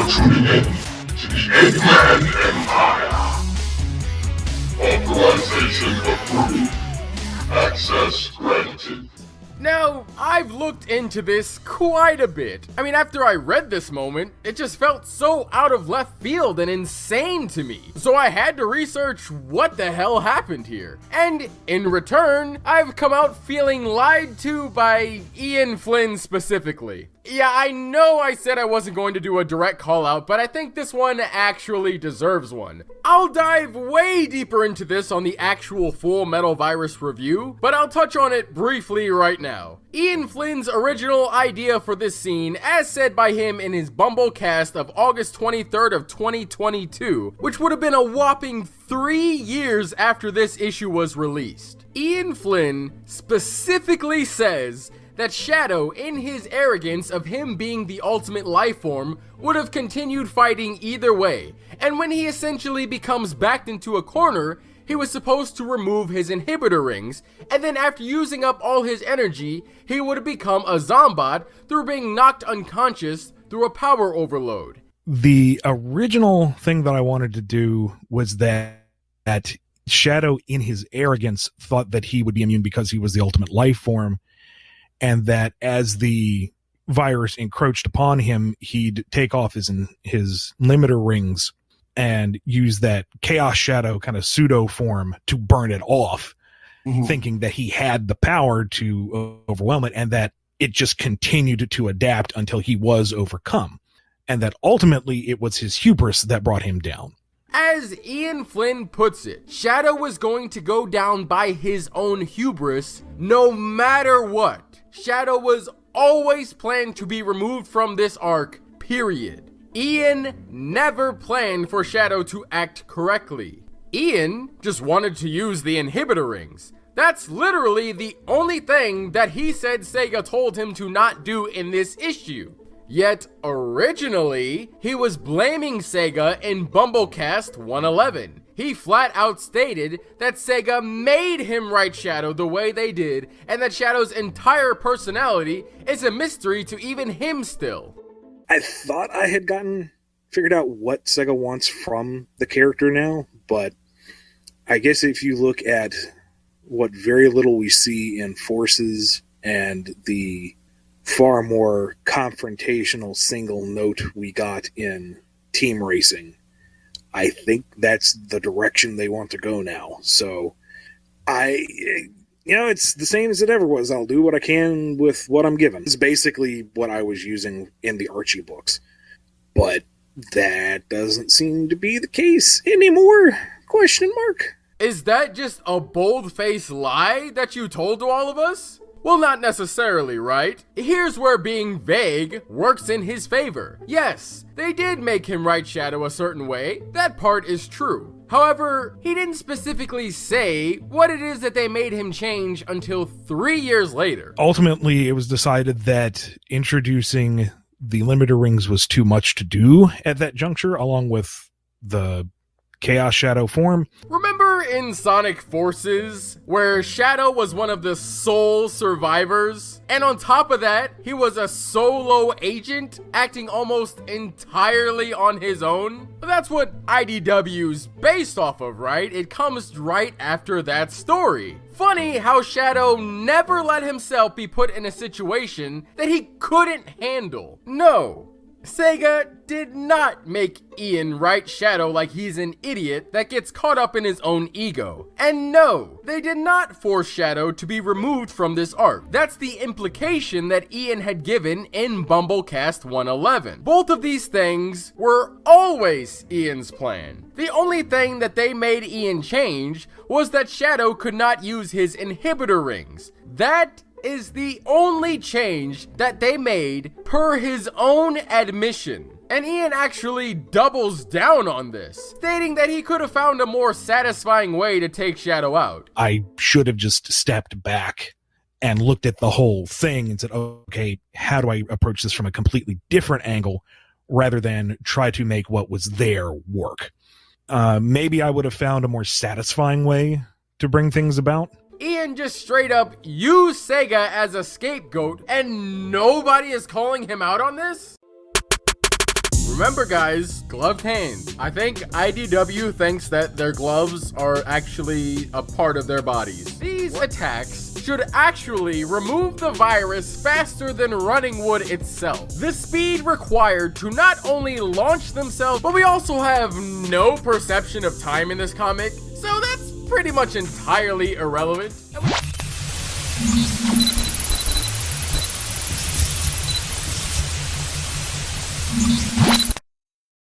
tuning in to the Eggman Empire. Authorization approved. Access granted. Now, I've looked into this quite a bit. I mean, after I read this moment, it just felt so out of left field and insane to me. So I had to research what the hell happened here. And in return, I've come out feeling lied to by Ian Flynn specifically. Yeah, I know I said I wasn't going to do a direct call out, but I think this one actually deserves one. I'll dive way deeper into this on the actual Full Metal Virus review, but I'll touch on it briefly right now. Ian Flynn's original idea for this scene, as said by him in his Bumble cast of August 23rd of 2022, which would have been a whopping 3 years after this issue was released. Ian Flynn specifically says that Shadow, in his arrogance of him being the ultimate life form, would have continued fighting either way, and when he essentially becomes backed into a corner, he was supposed to remove his inhibitor rings, and then after using up all his energy, he would have become a Zombot through being knocked unconscious through a power overload. The original thing that I wanted to do was that Shadow, in his arrogance, thought that he would be immune because he was the ultimate life form, and that as the virus encroached upon him, he'd take off his limiter rings and use that Chaos Shadow kind of pseudo form to burn it off, thinking that he had the power to overwhelm it, and that it just continued to adapt until he was overcome, and that ultimately it was his hubris that brought him down. As Ian Flynn puts it, Shadow was going to go down by his own hubris no matter what. Shadow was always planned to be removed from this arc, period. Ian never planned for Shadow to act correctly. Ian just wanted to use the inhibitor rings. That's literally the only thing that he said Sega told him to not do in this issue. Yet, originally, he was blaming Sega in Bumblecast 111. He flat out stated that Sega made him write Shadow the way they did, and that Shadow's entire personality is a mystery to even him still. I thought I had figured out what Sega wants from the character now, but I guess if you look at what very little we see in Forces and the far more confrontational single note we got in Team Racing, I think that's the direction they want to go now. So it's the same as it ever was. I'll do what I can with what I'm given. It's basically what I was using in the Archie books. But that doesn't seem to be the case anymore? Question mark. Is that just a bold-faced lie that you told to all of us? Well, not necessarily, right? Here's where being vague works in his favor. Yes, they did make him write Shadow a certain way. That part is true. However, he didn't specifically say what it is that they made him change until 3 years later. Ultimately, it was decided that introducing the limiter rings was too much to do at that juncture, along with the Chaos Shadow form. Remember in Sonic Forces, where Shadow was one of the sole survivors? And on top of that, he was a solo agent, acting almost entirely on his own? That's what IDW's based off of, right? It comes right after that story. Funny how Shadow never let himself be put in a situation that he couldn't handle. No. Sega did not make Ian write Shadow like he's an idiot that gets caught up in his own ego. And no, they did not force Shadow to be removed from this arc. That's the implication that Ian had given in Bumblecast 111. Both of these things were always Ian's plan. The only thing that they made Ian change was that Shadow could not use his inhibitor rings. That is the only change that they made per his own admission. And Ian actually doubles down on this, stating that he could have found a more satisfying way to take Shadow out. I should have just stepped back and looked at the whole thing and said, okay, how do I approach this from a completely different angle rather than try to make what was there work? Maybe I would have found a more satisfying way to bring things about. Ian just straight up used Sega as a scapegoat, and nobody is calling him out on this? Remember guys, gloved hands. I think IDW thinks that their gloves are actually a part of their bodies. These attacks should actually remove the virus faster than running would itself. The speed required to not only launch themselves, but we also have no perception of time in this comic, so that's pretty much entirely irrelevant.